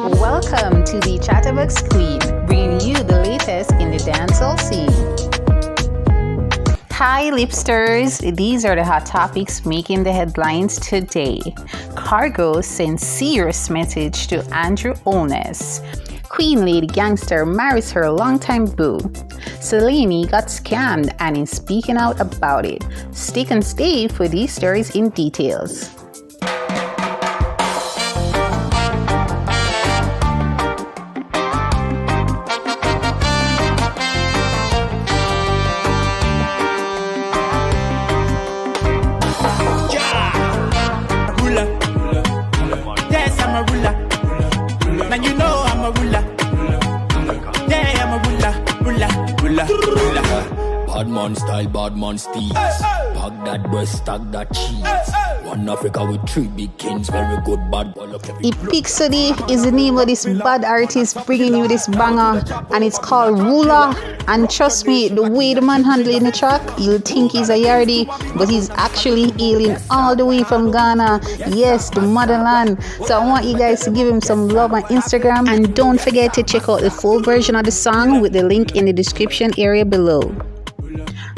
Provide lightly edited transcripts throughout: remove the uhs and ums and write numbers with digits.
Welcome to the Chattabox Queen, bringing you the latest in the dancehall scene. Hi Lipsters, these are the hot topics making the headlines today. Khago sends serious message to Andrew Holnes. Queen Lady Gangster marries her longtime boo. Selene got scammed and is speaking out about it. Stick and stay for these stories in details. Bad man style, bad man steez. Pack that breast, stack that cheese. One Africa with three big kings, very good bad boy. Ipixody is the name of this bad artist bringing you this banger, and it's called Ruler. And trust me, the way the man handling the track, you'll think he's a yardie, but he's actually hailing all the way from Ghana. Yes, the motherland. So I want you guys to give him some love on Instagram, and don't forget to check out the full version of the song with the link in the description area below.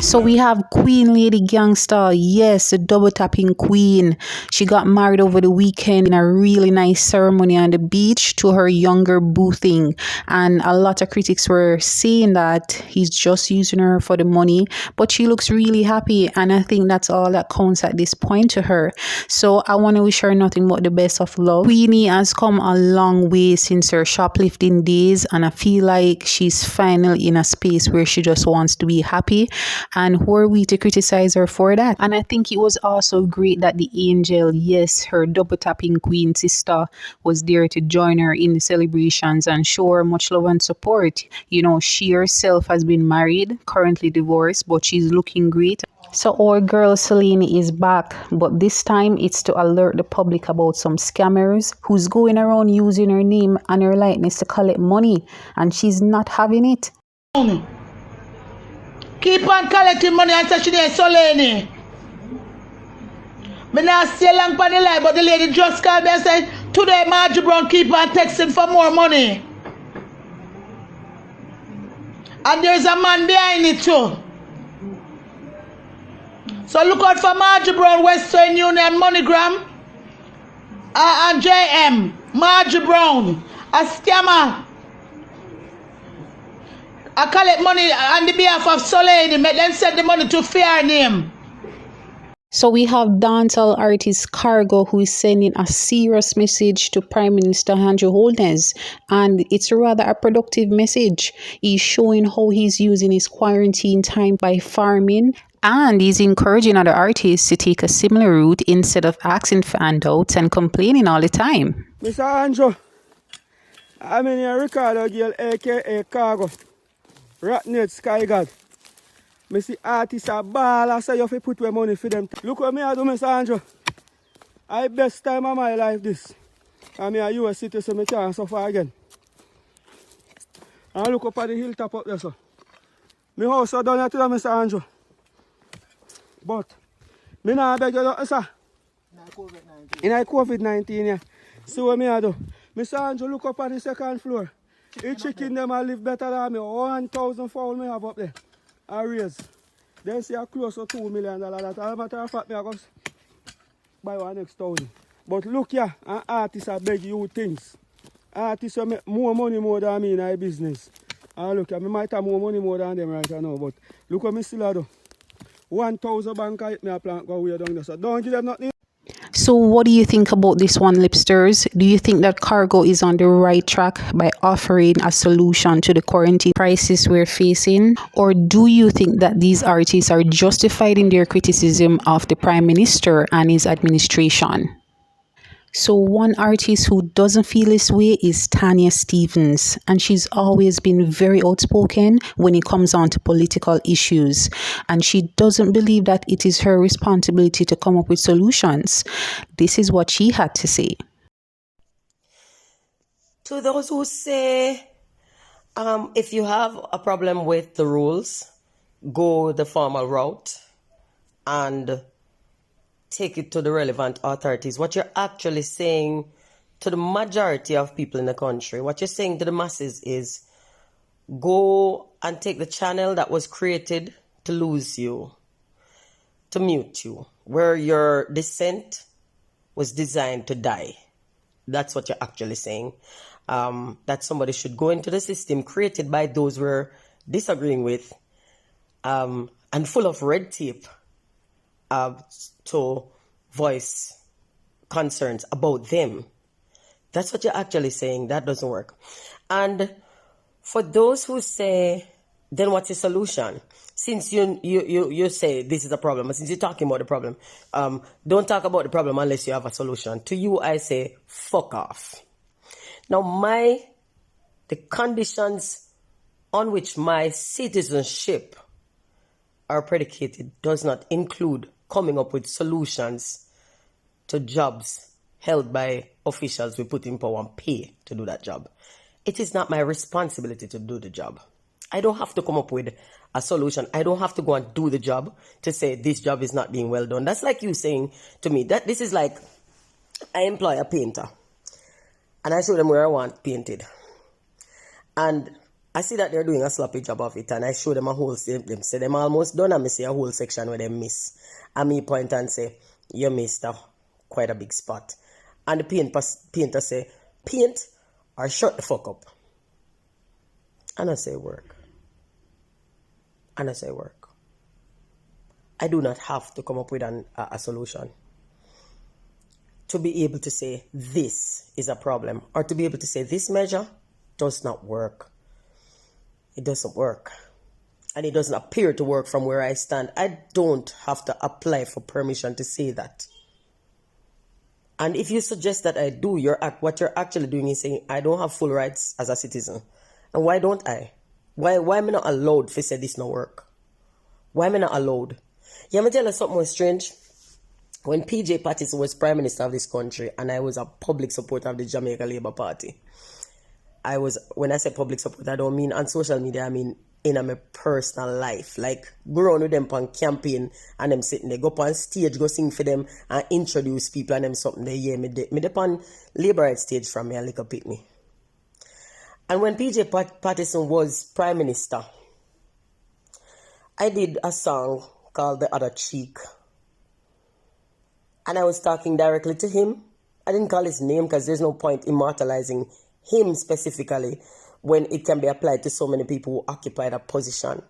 So we have Queen Lady Gangster, yes, the double tapping queen. She got married over the weekend in a really nice ceremony on the beach to her younger boo thing. And a lot of critics were saying that he's just using her for the money, but she looks really happy, and I think that's all that counts at this point to her. So I want to wish her nothing but the best of luck. Queenie has come a long way since her shoplifting days, and I feel like she's finally in a space where she just wants to be happy. And who are we to criticize her for that? And I think it was also great that the angel, yes, her double tapping queen sister, was there to join her in the celebrations and show her much love and support. You know, she herself has been married, currently divorced, but she's looking great. So our girl Selene is back, but this time it's to alert the public about some scammers who's going around using her name and her likeness to collect money, and she's not having it. Keep on collecting money and say she ain't Solene. Me not stay long for the line, but the lady just called me and said, today Margie Brown keep on texting for more money. And there's a man behind it too. So look out for Margie Brown, Western Union, MoneyGram, and JM. Margie Brown, a scammer. I collect money on the behalf of Solene, make them send the money to fair name. So we have dancehall artist Khago, who is sending a serious message to Prime Minister Andrew Holnes, and it's rather a productive message. He's showing how he's using his quarantine time by farming, and he's encouraging other artists to take a similar route instead of asking for handouts and complaining all the time. Mr. Andrew, I'm in here Ricardo Gill, aka Khago. Ratnet Sky God. I see artists are ball, I say you have to put your money for them. Look what me I do, Mr. Andrew. I best time of my life this. I'm a US citizen, I can't suffer again. And look up at the hilltop up there, so. My house is down here today, Mr. Andrew. But, me not beg you, sir. In COVID-19, yeah. See what me I do. Mr. Andrew, look up at the second floor. The chicken them will live better than me. 1,000 fowl me have up there. I raise. They say I close to $2 million. That as a matter of fact, me I go buy one next 1,000. But look here, an artist I beg you things. Artists make more money more than me in my business. And look, I might have more money more than them right now. But look what me still do. 1,000 bank I hit me a plant go way down there. So don't give them nothing. So what do you think about this one, Lipsters? Do you think that Khago is on the right track by offering a solution to the quarantine crisis we're facing? Or do you think that these artists are justified in their criticism of the Prime Minister and his administration? So one artist who doesn't feel this way is Tanya Stevens, and she's always been very outspoken when it comes on to political issues, and she doesn't believe that it is her responsibility to come up with solutions. This is what she had to say. To those who say, if you have a problem with the rules, go the formal route and take it to the relevant authorities. What you're actually saying to the majority of people in the country, what you're saying to the masses is go and take the channel that was created to lose you, to mute you, where your dissent was designed to die. That's what you're actually saying. That somebody should go into the system created by those we're disagreeing with, and full of red tape, to voice concerns about them. That's what you're actually saying. That doesn't work. And for those who say, then what's the solution? Since you say this is a problem, since you're talking about the problem, don't talk about the problem unless you have a solution. To you, I say, fuck off. Now, the conditions on which my citizenship are predicated does not include coming up with solutions to jobs held by officials we put in power and pay to do that job. It is not my responsibility to do the job. I don't have to come up with a solution. I don't have to go and do the job to say this job is not being well done. That's like you saying to me that this is like I employ a painter and I show them where I want painted. And I see that they're doing a sloppy job of it and I show them a whole, them say them almost done and I see a whole section where they miss. And me point and say, you missed quite a big spot. And the painter say, paint or shut the fuck up. And I say work. And I say work. I do not have to come up with a solution to be able to say this is a problem or to be able to say this measure does not work. It doesn't work. And it doesn't appear to work from where I stand. I don't have to apply for permission to say that. And if you suggest that I do, what you're actually doing is saying I don't have full rights as a citizen. And why don't I? Why am I not allowed to say this no work? Why am I not allowed? Yeah, I'm going to tell you something more strange. When PJ Patterson was Prime Minister of this country and I was a public supporter of the Jamaica Labour Party, when I say public support, I don't mean on social media, I mean in my personal life. Like, go around with them on campaign and them sitting there, go up on stage, go sing for them and introduce people and them something they hear me. Me up on Labour Right stage from me and lick up pick me. And when PJ Patterson was Prime Minister, I did a song called The Other Cheek. And I was talking directly to him. I didn't call his name because there's no point immortalizing him specifically when it can be applied to so many people who occupy that position.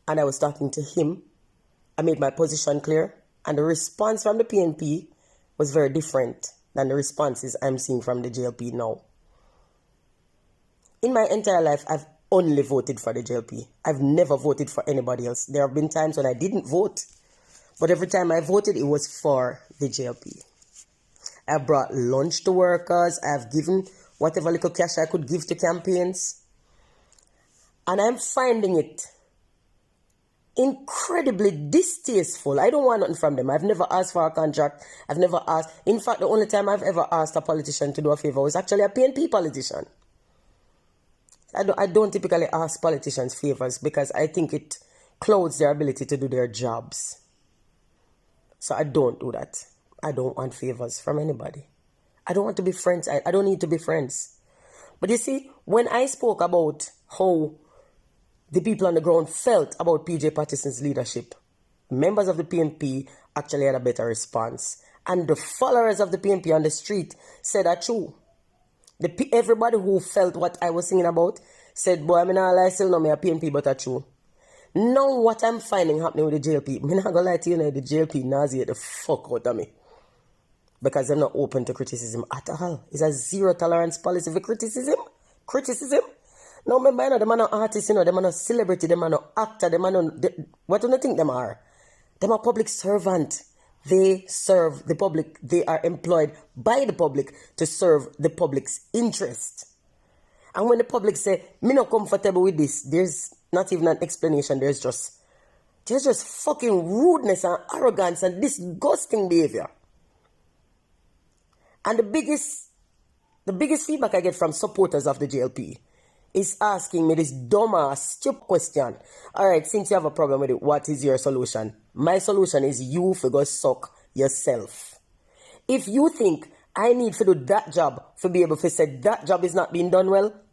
And I was talking to him. I made my position clear. And the response from the PNP was very different than the responses I'm seeing from the JLP now. In my entire life, I've only voted for the JLP. I've never voted for anybody else. There have been times when I didn't vote. But every time I voted, it was for the JLP. I brought lunch to workers. I've given whatever little cash I could give to campaigns. And I'm finding it incredibly distasteful. I don't want nothing from them. I've never asked for a contract. I've never asked. In fact, the only time I've ever asked a politician to do a favor was actually a PNP politician. I don't typically ask politicians favors because I think it clouds their ability to do their jobs. So I don't do that. I don't want favors from anybody. I don't want to be friends. I don't need to be friends. But you see, when I spoke about how the people on the ground felt about PJ Patterson's leadership, members of the PNP actually had a better response. And the followers of the PNP on the street said that true. Everybody who felt what I was singing about said, boy, I'm not lie, still know me a PNP, but that's true. Now what I'm finding happening with the JLP, I'm not going to lie to you, the JLP nauseate the fuck out of me. Because they're not open to criticism at all. It's a zero tolerance policy for criticism. Now remember, them are not artists, them are not celebrity, them are not actor, what do you think them are? Them are public servant. They serve the public. They are employed by the public to serve the public's interest. And when the public say, me not comfortable with this, there's not even an explanation. There's just fucking rudeness and arrogance and disgusting behavior. And the biggest feedback I get from supporters of the JLP is asking me this dumbass, stupid question. All right, since you have a problem with it, what is your solution? My solution is you figure suck yourself. If you think I need to do that job to be able to say that job is not being done well.